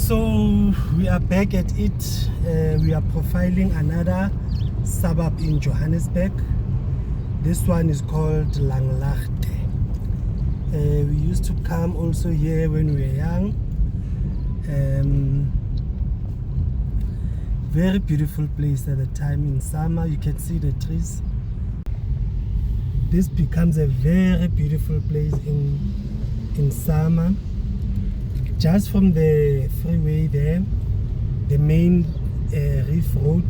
So we are back at it. We are profiling another suburb in Johannesburg. This one is called Langlaagter. We used to come also here when we were young. Very beautiful place at the time. In summer you can see the trees. This becomes a very beautiful place in summer. Just from the freeway there, the main Reef Road,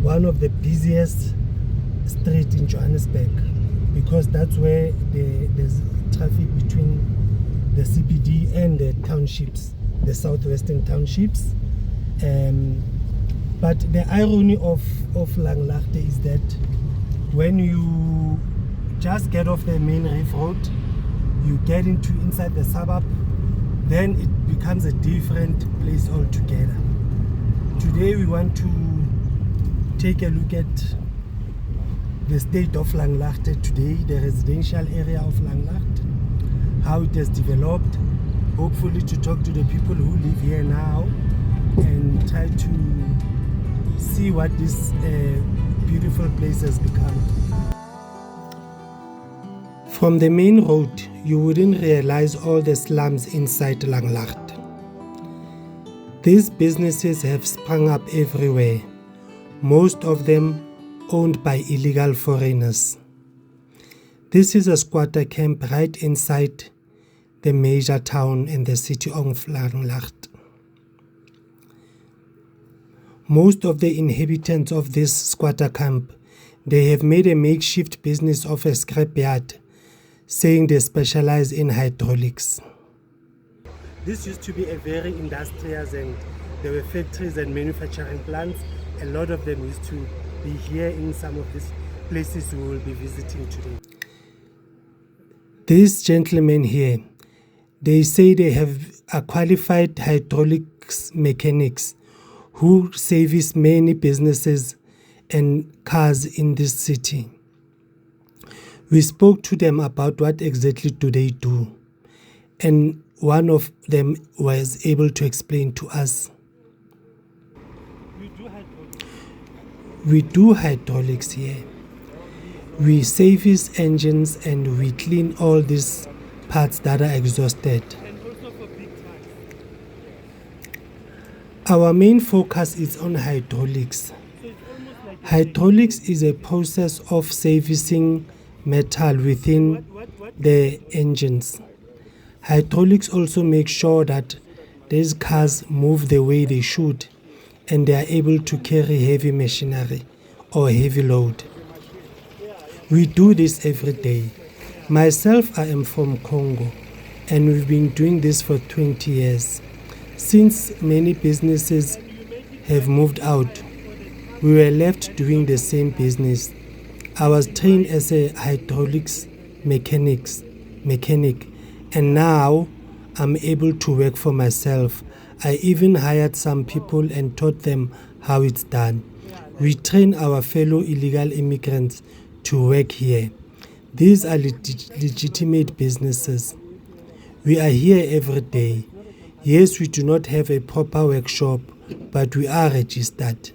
one of the busiest streets in Johannesburg, because that's where there's traffic between the CBD and the townships, the southwestern townships. But the irony of Langlaagter is that when you just get off the main Reef Road, you get inside the suburb, then it becomes a different place altogether. Today we want to take a look at the state of Langlaagter today, the residential area of Langlaagter, how it has developed, hopefully to talk to the people who live here now and try to see what this beautiful place has become. From the main road, you wouldn't realize all the slums inside Langlaagter. These businesses have sprung up everywhere, most of them owned by illegal foreigners. This is a squatter camp right inside the major town in the city of Langlaagter. Most of the inhabitants of this squatter camp, they have made a makeshift business of a scrapyard, saying they specialize in hydraulics. This used to be a very industrious, and there were factories and manufacturing plants. A lot of them used to be here in some of these places we will be visiting today. These gentlemen here, they say they are qualified hydraulics mechanics who service many businesses and cars in this city. We spoke to them about what exactly do they do, and one of them was able to explain to us. We do hydraulics here. We service engines and we clean all these parts that are exhausted. Our main focus is on hydraulics. Hydraulics is a process of servicing metal within the engines. Hydraulics also make sure that these cars move the way they should and they are able to carry heavy machinery or heavy load. We do this every day. Myself, I am from Congo and we've been doing this for 20 years. Since many businesses have moved out, we were left doing the same business. I was trained as a hydraulics mechanic, and now I'm able to work for myself. I even hired some people and taught them how it's done. We train our fellow illegal immigrants to work here. These are legitimate businesses. We are here every day. Yes, we do not have a proper workshop, but we are registered.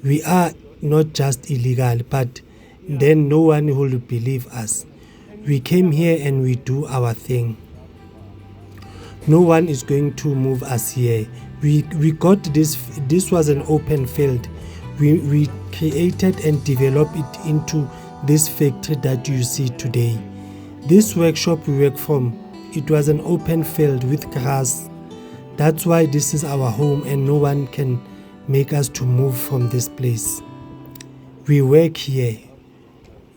We are not just illegal, but then no one will believe us. We came here and we do our thing. No one is going to move us here. We got this was an open field. We created and developed it into this factory that you see today. This workshop we work from, it was an open field with grass. That's why this is our home and no one can make us to move from this place. We work here.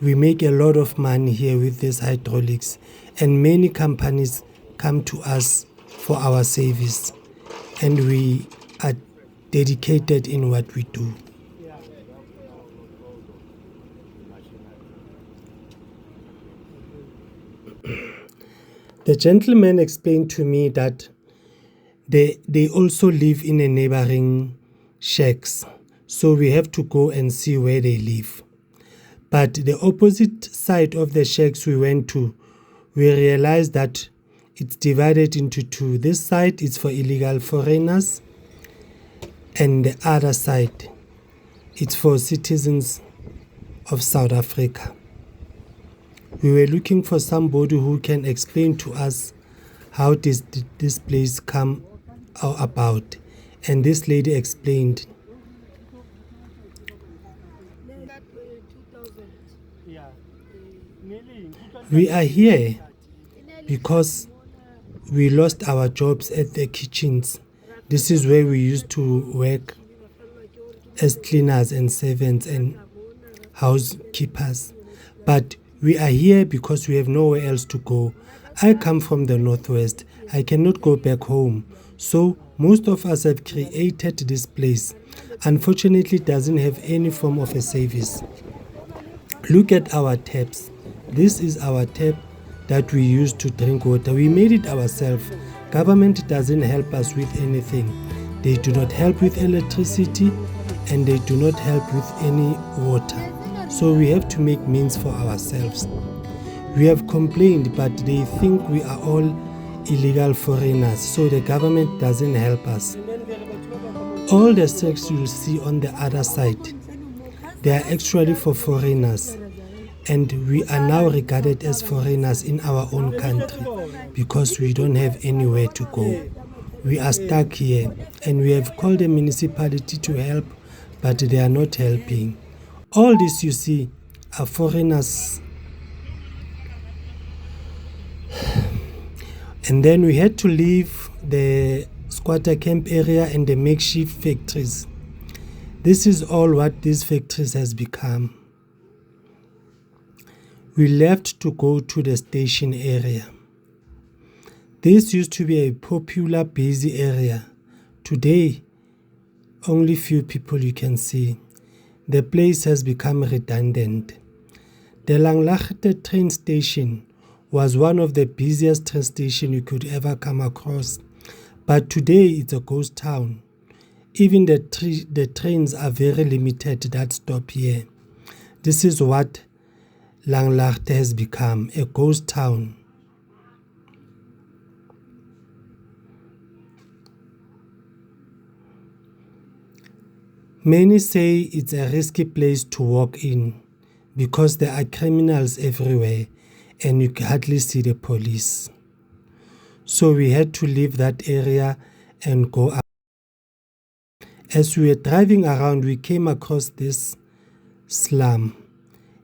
We make a lot of money here with this hydraulics, and many companies come to us for our service, and we are dedicated in what we do. The gentleman explained to me that they also live in a neighboring shacks, so we have to go and see where they live. But the opposite side of the shacks we went to, we realized that It's divided into two. This side is for illegal foreigners, and the other side, it's for citizens of South Africa. We were looking for somebody who can explain to us how did this place come about. And this lady explained. We are here because we lost our jobs at the kitchens. This is where we used to work as cleaners and servants and housekeepers. But we are here because we have nowhere else to go. I come from the northwest. I cannot go back home. So most of us have created this place. Unfortunately, it doesn't have any form of a service. Look at our taps. This is our tap that we use to drink water. We made it ourselves. Government doesn't help us with anything. They do not help with electricity and they do not help with any water. So we have to make means for ourselves. We have complained, but they think we are all illegal foreigners, so the government doesn't help us. All the sects you see on the other side, they are actually for foreigners, and we are now regarded as foreigners in our own country because we don't have anywhere to go. We are stuck here, and we have called the municipality to help, but they are not helping. All this you see are foreigners. And then we had to leave the squatter camp area and the makeshift factories. This is all what these factories has become. We left to go to the station area. This used to be a popular, busy area. Today, only few people you can see. The place has become redundant. The Langlaagter train station was one of the busiest train stations you could ever come across. But today it's a ghost town. Even the trains are very limited that stop here. This is what Langlaagter has become, a ghost town. Many say it's a risky place to walk in because there are criminals everywhere and you hardly see the police. So we had to leave that area and go up. As we were driving around, we came across this slum,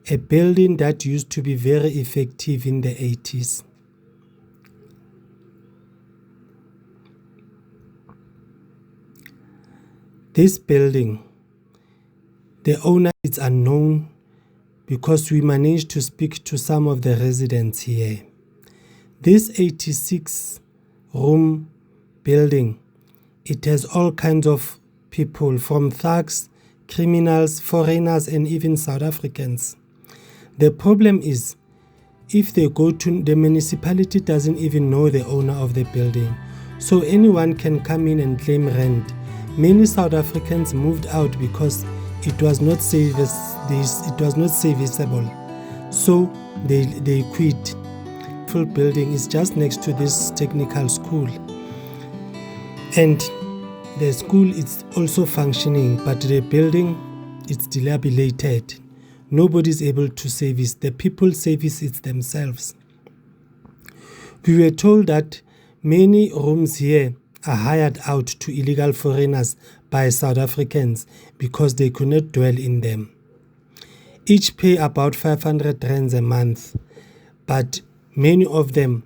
a building that used to be very effective in the 80s. This building, the owner is unknown because we managed to speak to some of the residents here. This 86-room building, it has all kinds of people, from thugs, criminals, foreigners, and even South Africans. The problem is, if they go to the municipality, doesn't even know the owner of the building, so anyone can come in and claim rent. Many South Africans moved out because it was not serviceable, so they quit. Full building is just next to this technical school, and the school is also functioning, but the building is dilapidated. Nobody is able to service. The people service it themselves. We were told that many rooms here are hired out to illegal foreigners by South Africans because they could not dwell in them. Each pay about 500 rands a month, but many of them,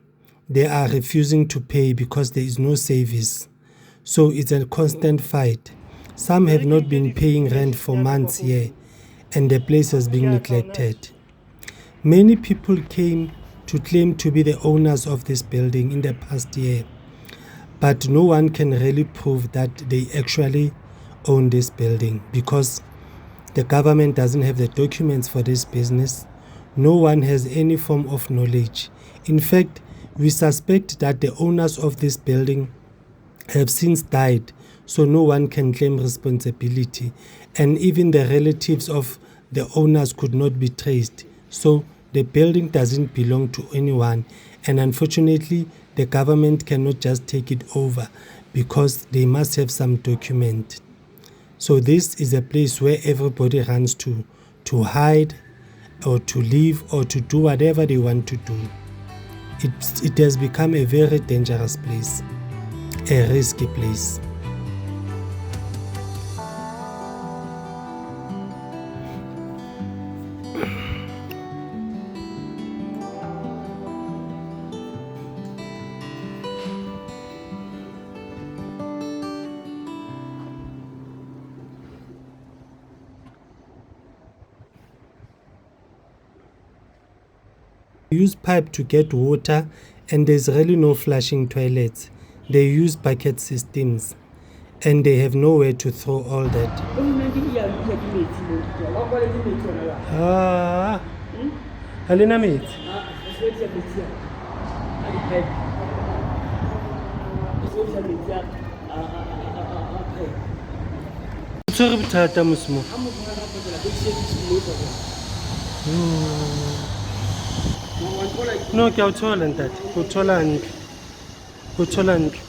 they are refusing to pay because there is no service. So it's a constant fight. Some have not been paying rent for months here, and the place has been neglected. Many people came to claim to be the owners of this building in the past year, but no one can really prove that they actually own this building because the government doesn't have the documents for this business. No one has any form of knowledge. In fact, we suspect that the owners of this building have since died, so no one can claim responsibility, and even the relatives of the owners could not be traced, so the building doesn't belong to anyone, and unfortunately the government cannot just take it over because they must have some document. So this is a place where everybody runs to hide or to live or to do whatever they want to do. It has become a very dangerous place, a risky place. They use pipe to get water, and there's really no flushing toilets. They use bucket systems, and they have nowhere to throw all that. Halina mate. Sorry, Tata Musmo. No, ke a o thola ntate, go thola ntlo. Go thola ntlo.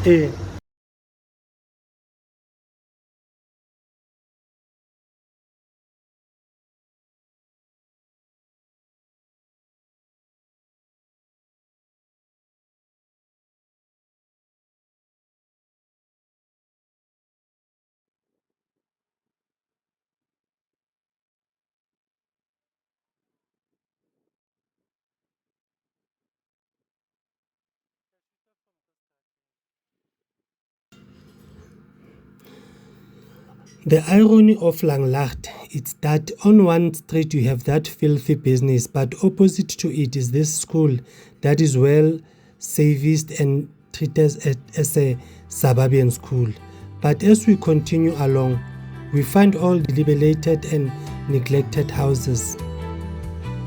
Eh. The irony of Langlaagter is that on one street you have that filthy business, but opposite to it is this school that is well serviced and treated as a suburban school. But as we continue along, we find all dilapidated and neglected houses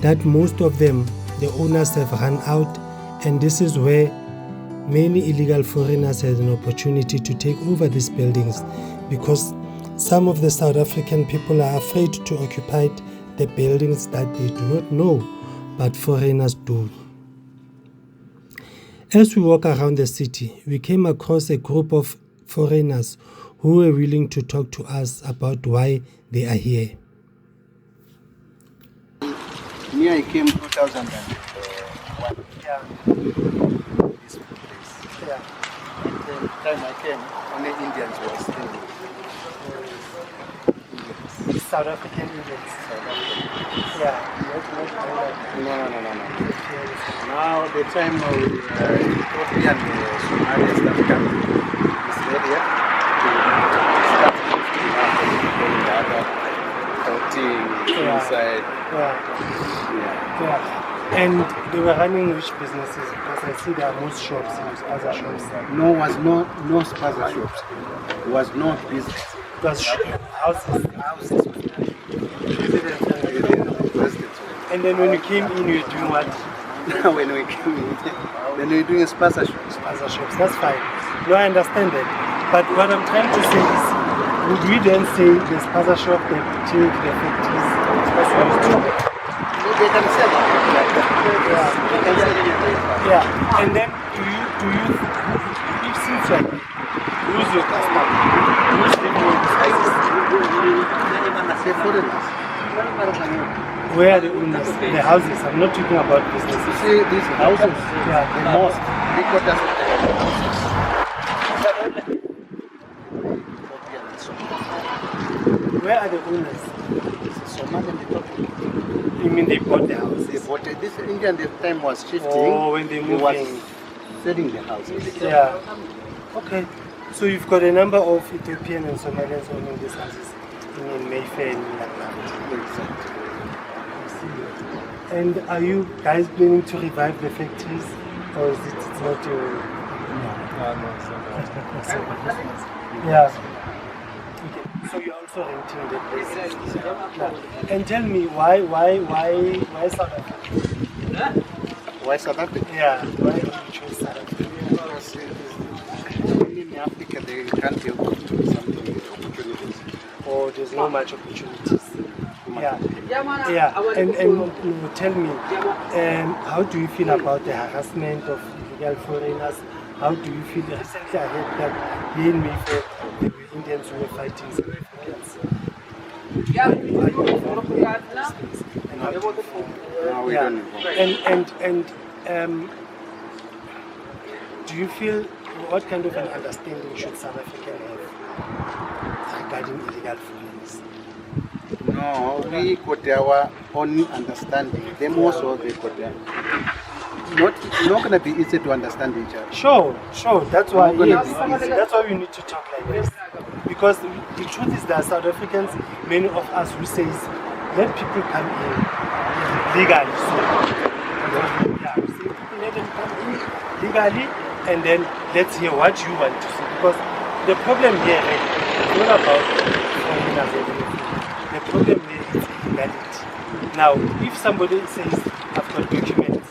that most of them, the owners have run out, and this is where many illegal foreigners had an opportunity to take over these buildings, because some of the South African people are afraid to occupy the buildings that they do not know, but foreigners do. As we walk around the city, we came across a group of foreigners who were willing to talk to us about why they are here. Me, I came 2001. Yeah. This place. Yeah. And the time I came, only Indians were staying. South African Indians. South African. Yeah. No. Now the time of Ethiopian Somalis that come to this area to start going the other outing inside. Yeah. And they were running which businesses? Because I see there are most shops, other shops. No, was no spaza shops. It was no business. It was houses. Houses. And then when you came in, you were doing what? When we came in, then we were doing a spaza shops. Spaza shops, that's fine. No, I understand that. But what I'm trying to say is, would we then say the spaza shop, the boutique, the factories, They can sell it. Yeah. And then do you if since like who's your customer? Who's living in this house? Where are the owners? The houses. I'm not talking about business. You see these houses? Yeah. The most 3/4 of the houses. Where are the owners? Somalian people. You mean they bought the house? They bought it. This Indian the time was shifting. Oh, when they moved was in. selling the houses. Yeah. Okay. So you've got a number of Ethiopian and Somalians owning these houses in Mayfair and Langlaagter. And are you guys planning to revive the factories, or is it's not your? No, it's not. Yeah. Okay. So you're also renting the place. Yeah. And tell me why South Africa? Why South Africa? Yeah. Why did you choose South Africa? in Africa they can't be able to do something with opportunities. Or there's not much opportunities. Yeah, Yeah. yeah. And tell me, how do you feel about the harassment of illegal foreigners? How do you feel? Recently, I heard that here in Mayfair, the Indians were fighting South Africans. Yeah. And how do you feel? No, we Yeah. don't involve. And do you feel what kind of an understanding should South Africa have regarding illegal foreigners? No, we got our own understanding. Them also they got their. Not gonna be easy to understand each other. Sure. That's why Not gonna yes, be easy. that's why we need to talk like this. Because the truth is that South Africans, many of us who says, let people come in legally. So yeah, we say people let them come in legally, and then let's hear what you want to see. Because the problem here is not about foreigners or anything. The problem here is illegality. Now, if somebody says, I've got documents,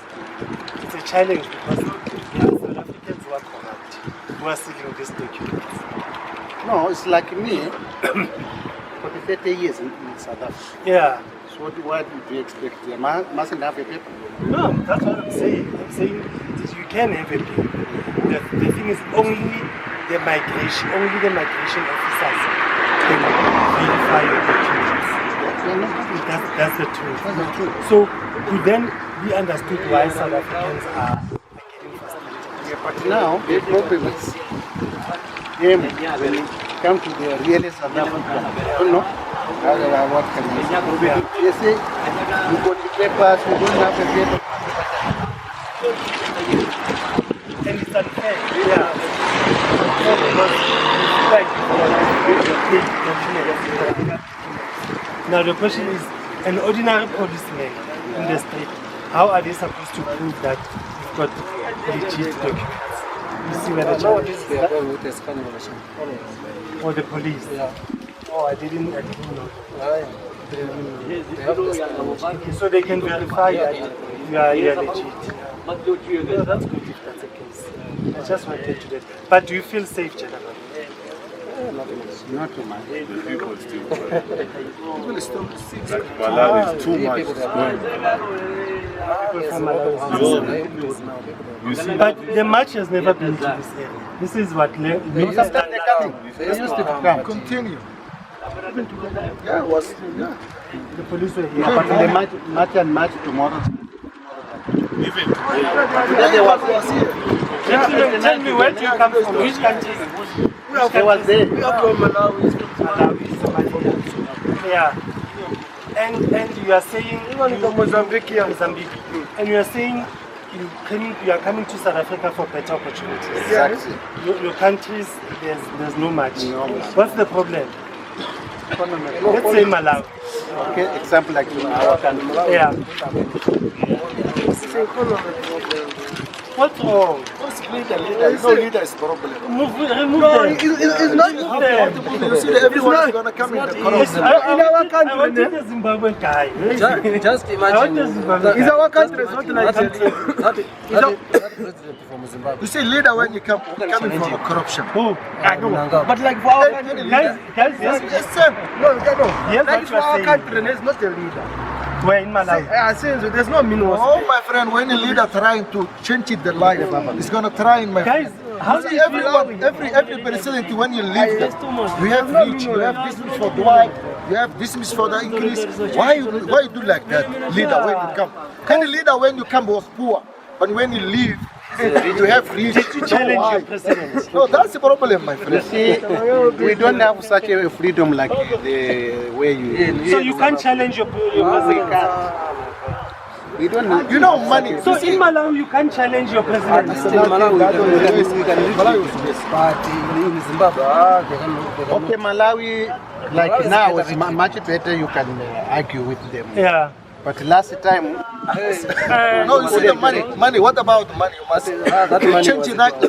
it's a challenge because there are South Africans who are corrupt, who are seeking these documents. No, it's like me. For the 30 years in South Africa. Yeah. So what do you expect? They mustn't have a paper. No, that's what I'm saying. I'm saying that you can have a bill. The thing is only the migration officers can verify your documents. That's the truth. That's the truth. So then we understood why South Africans are getting frustrated. Yeah, but now the problem is them when it comes to the real South African, I don't know what can I say. They say you got the papers, you don't have the paper. And it's unfair. Yeah. Now the question is, an ordinary policeman in the street, how are they supposed to prove that you've got legit documents? You see where the challenge is? Or the police? Yeah. Oh, I didn't know. They So they can verify that you are legit. Yeah, that's good if that's the case. I just wanted to do that. But do you feel safe, generally? Not too much. The people still People still like Malawi is too much. People from Malawi. You see, But the march has never been to this area. This is what Sometimes they're coming. They used to come. continue. Yeah, it was. Yeah. the police were here. Yeah, but they march tomorrow. even They was here. Gentlemen, tell me where do you come from? Which country? They was there. We are from Malawi. Malawi, Somalia. Yeah. And you are saying Even from Mozambique here. Mozambique. And you are saying you are coming to South Africa for better opportunities. Exactly. Your countries, there's no much. No much. What's the problem? Let's say Malawi. Okay, example like our country. Yeah. It's economy. What's wrong? No leader is problem. Remove No, them. it's not Remove them. you see, everyone is going to come in the corruption. In our country, I wanted a Zimbabwean guy. Just I want a imagine Zimbabwean It's guy. our country, it's not Nigeria. that president from Zimbabwe. You see, leader when you come coming from a corruption. Who? I know. Langlaagter. But like for our country, Guys, yes, yes. sir. No, no. Yes, Like what for you are our saying. country, there's not a leader. We're in Malawi. I say so there's no meaning. Oh my friend, when a leader trying to change it the life, he's gonna try in my Guys, how do See, you everyone, feel? every president when you leave them, There's too much. you have rich, you have this much for Dwight, you have this much for the English. Why you do like that, leader when you come? Any leader when you come was poor, but when you leave, you have rich. Did you challenge your president? No, that's the problem, my You friend. see, we don't have such a freedom like the way you. So you can't challenge your We president? can't. We don't have. You know money. So in Malawi you can't challenge your president? But in Zimbabwe, they can Okay, Malawi, like now, it's much better. You can argue with them. Yeah. But last time, No, you see the money. What about money? You must change it like 20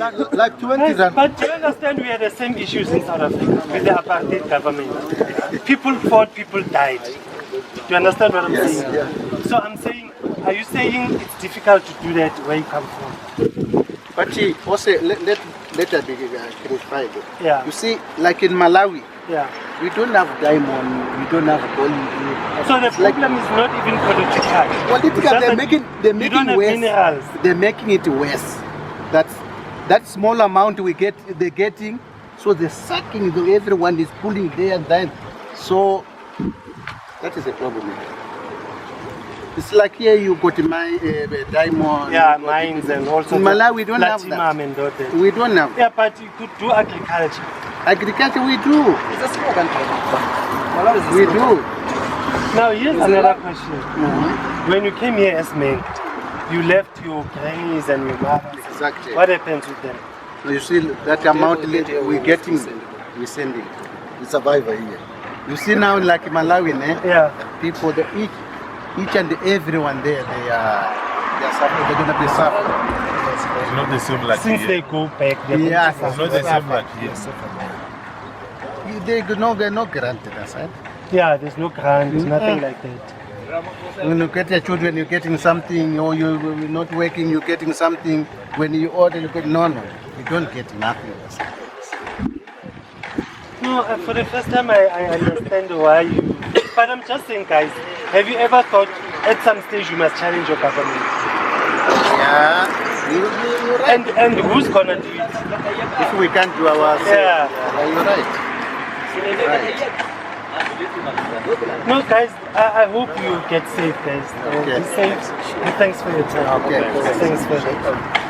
Guys, rand. but do you understand we had the same issues in South Africa with the apartheid government? People fought, people died. Do you understand what I'm saying? Yeah. So I'm saying, are you saying it's difficult to do that where you come from? but also let us be clarified. Yeah. You see, like in Malawi, Yeah. we don't have diamond, we don't have gold. So the problem is not even political. Political, It's just they're that making you don't have worse. minerals. They're making it worse. That small amount they're getting, so they're sucking. Everyone is pulling there and then. So that is a problem. It's like here you got my diamond. Yeah, mines and also In Malawi, we don't have platinum that. and all that. We don't have. Yeah, but you could do agriculture. Agriculture, we do. It's a small country. Malawi is a We small do. Now here's another question. When you came here as men, you left your grannies and your mothers. Exactly. What happens with them? You see that amount we're getting, we're sending. The survivor here. You see now, like Malawi, Yeah. people, each and everyone there, they're suffering. They're gonna be suffering. It's not the same like Since here. they go back, they're going Yeah. to It's not the same like here. They're not granted us, right? Yeah, there's no grant, there's nothing like that. When you get your children, you're getting something, or you're not working, you're getting something. When you order, you get no, you don't get nothing. No, for the first time I understand why you... But I'm just saying, guys, have you ever thought at some stage you must challenge your government? Yeah, you're right. And who's gonna do it? If we can't do ourselves, Yeah. you're right. No, guys, I hope you get safe, guys. Okay. Be safe. And thanks for your time. Okay. Thanks for that.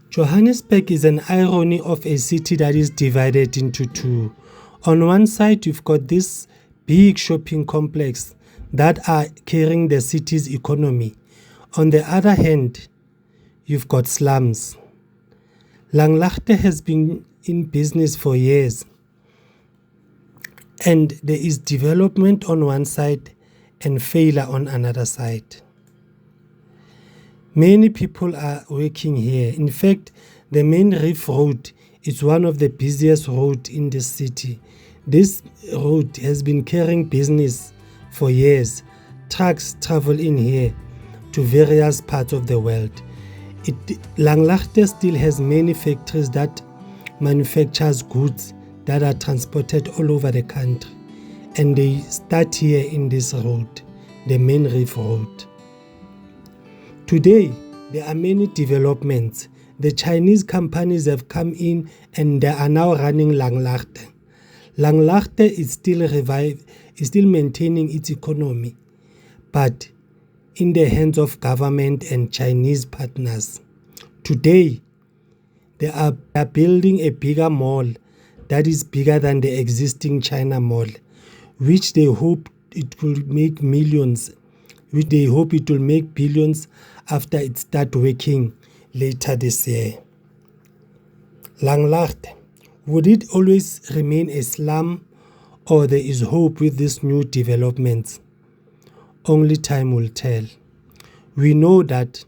Johannesburg is an irony of a city that is divided into two. On one side, you've got this big shopping complex that are carrying the city's economy. On the other hand, you've got slums. Langlaagter has been in business for years, and there is development on one side and failure on another side. Many people are working here. In fact, the main Reef Road is one of the busiest roads in the city. This road has been carrying business for years. Trucks travel in here to various parts of the world. Langlaagter still has many factories that manufactures goods that are transported all over the country, and they start here in this road, the main Reef Road. Today, there are many developments. The Chinese companies have come in and they are now running Langlaagter. Langlaagter is still maintaining its economy, but in the hands of government and Chinese partners. Today, they are building a bigger mall that is bigger than the existing China mall, which they hope it will make millions, which they hope it will make billions after it starts working later this year. Langlaagter, would it always remain a slum, or there is hope with these new developments? Only time will tell. We know that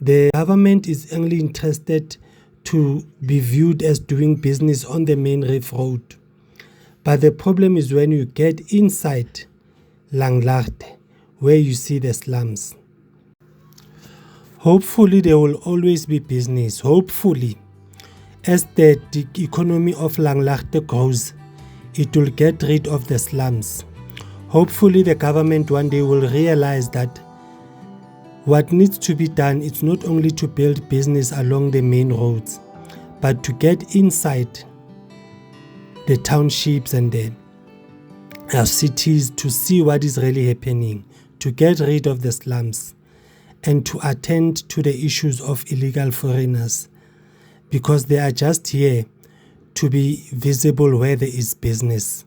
the government is only interested to be viewed as doing business on the main Reef Road. But the problem is when you get inside Langlaagter, where you see the slums. Hopefully there will always be business. Hopefully, as the economy of Langlaagter grows, it will get rid of the slums. Hopefully the government one day will realize that what needs to be done is not only to build business along the main roads, but to get inside the townships and the cities to see what is really happening, to get rid of the slums, and to attend to the issues of illegal foreigners, because they are just here to be visible where there is business,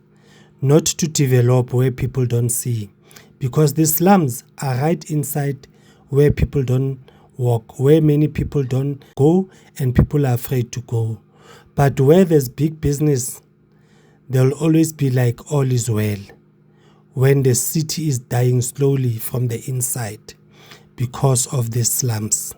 not to develop where people don't see, because the slums are right inside where people don't walk, where many people don't go and people are afraid to go. But where there's big business, there will always be like all is well, when the city is dying slowly from the inside because of the slums.